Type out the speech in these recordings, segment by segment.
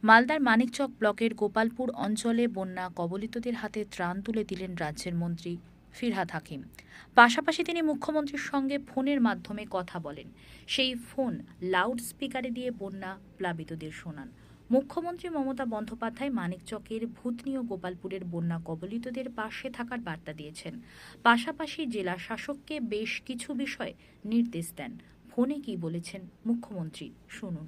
মালদার মানিকচক ব্লকের গোপালপুর অঞ্চলে বন্যা কবলিতদের হাতে ত্রাণ তুলে দিলেন রাজ্যের মন্ত্রী ফিরহাদ হাকিম। পাশাপাশি তিনি মুখ্যমন্ত্রীর সঙ্গে ফোনের মাধ্যমে কথা বলেন। সেই ফোন লাউড স্পিকারে দিয়ে বন্যা প্লাবিতদের শোনান। মুখ্যমন্ত্রী মমতা বন্দ্যোপাধ্যায় মানিকচকের ভূতনি ও গোপালপুরের বন্যা কবলিতদের পাশে থাকার বার্তা দিয়েছেন। পাশাপাশি জেলা শাসককে বেশ কিছু বিষয়ে নির্দেশ দেন। ফোনে কি বলেছেন মুখ্যমন্ত্রী শুনুন।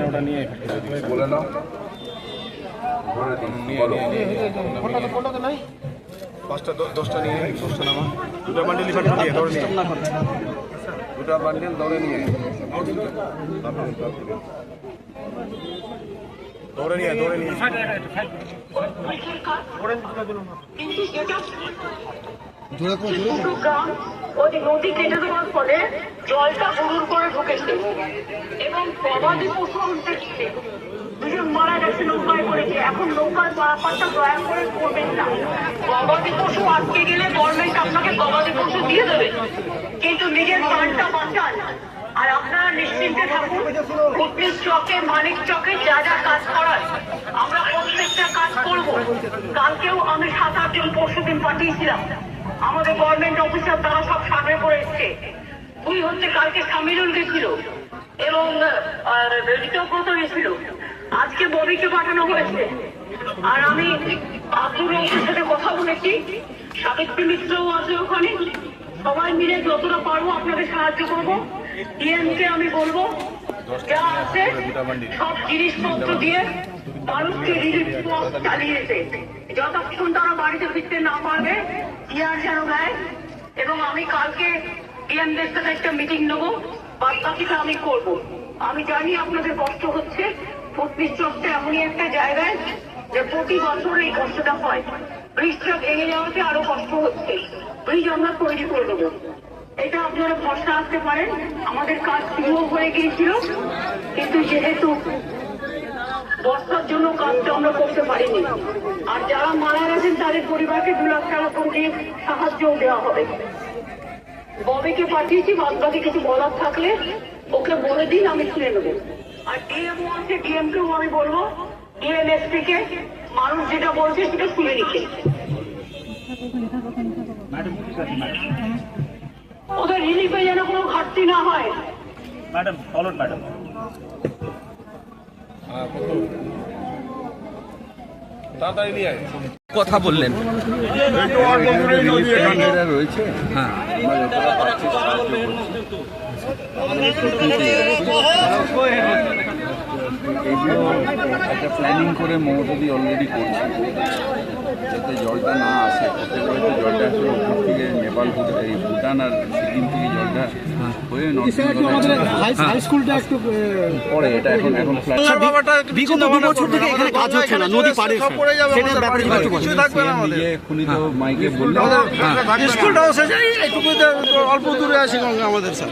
ওটা নিয়ে বলে নাও পাঁচটা 10টা নিয়ে 10টা নামা দুটো বান্ডিল দুটো বান্ডিল দৌড়ে নিয়ে নদী কেটে দেওয়ার ফলে জলটা হুড়ুর করে ঢুকেছে এবং গবাদি পশু উঠতে দুজন মারা গেছে নৌকায় করেছে। এখন নৌকার পারাপারটা দয়া করে করবেন না। গবাদি পশু আটকে গেলে গভর্নমেন্ট আপনাকে গবাদি পশু দিয়ে দেবে, কিন্তু নিজের প্রাণটা বাঁচান। আর আপনারা নিশ্চিন্তে থাকুন, ভূতনি চকে মানিক চকে যা যা কাজ করার আমরা প্রত্যেকটা কাজ করব। কালকেও আমি 7-8 জন পরশুদিন পাঠিয়েছিলাম, আমাদের গভর্নমেন্ট অফিসার তারা সব সামনে পড়ে এসছে। তুই হচ্ছে কালকে সামিলুল গেছিল এবং ঋতব্রত গেছিল, আজকে ববিকে পাঠানো হয়েছে। আর আমি আব্দুর রহমানের সাথে কথা বলেছি, সাবিত্রী মিত্রও আছে ওখানে। সবাই মিলে যতটা পারবো আপনাদের সাহায্য করবো। ডিএমকে আমি বলবো যা আছে সব জিনিসপত্র দিয়ে মানুষকে রিলিফ চালিয়েছে। যতক্ষণ তারা বাড়িতে ফিরতে না পারবে ইয়ার যেন দেয়। এবং আমি কালকে ডিএমদের সাথে একটা মিটিং নেবো, বাদ বাকিটা আমি করবো। আমি জানি আপনাদের কষ্ট হচ্ছে, ভূতনি চকটা এমনই একটা জায়গায় যে প্রতি বছর এই কষ্টটা হয়। ব্রিজটা ভেঙে যাওয়াতে আরো কষ্ট হচ্ছে। ব্রিজ আমরা তৈরি করে দেবো, এটা আপনারা ভরসা আসতে পারেন। আমাদের কাজ শুরু হয়ে গিয়েছিল, কিন্তু যেহেতু বর্ষার জন্য কাজটা আমরা করতে পারিনি। আর যারা মারা গেছেন তাদের পরিবারকে 2 লাখ টাকা করে সাহায্যও দেওয়া হবে। ববিকে পাঠিয়েছি, বাদ বাকি কিছু বলার থাকলে ওকে বলে দিন, আমি শুনে নেবো। আর ডিএমও আছে, ডিএমকেও আমি বলবো ডিএনএসপি কে মানুষ যেটা বলছে সেটা শুনে নিচ্ছে। ওদের রিলিফে যেন কোনো ঘাটতি না হয়। ম্যাডাম ফলো ম্যাডাম তাড়াতাড়ি নিয়ে আয়। কথা বললেন রয়েছে, হ্যাঁ এগুলো একটা প্ল্যানিং করে মমতাদি অলরেডি করছে, যাতে জলটা না আসে। প্রত্যেকবার জলটা আসলে উপর থেকে নেপাল, ভুটান আর সিকিম থেকে জলটা হয়ে হাই স্কুলটা একটু পরে। এটা এখন বিগত 2 বছর থেকে এখানে কাজ হচ্ছে না, নদী পাড়ে সেটার ব্যাপারে এক্ষুনি তো মাইকে বললেন স্কুলটাও শেষে এইটুকু অল্প দূরে আছে আমাদের স্যার।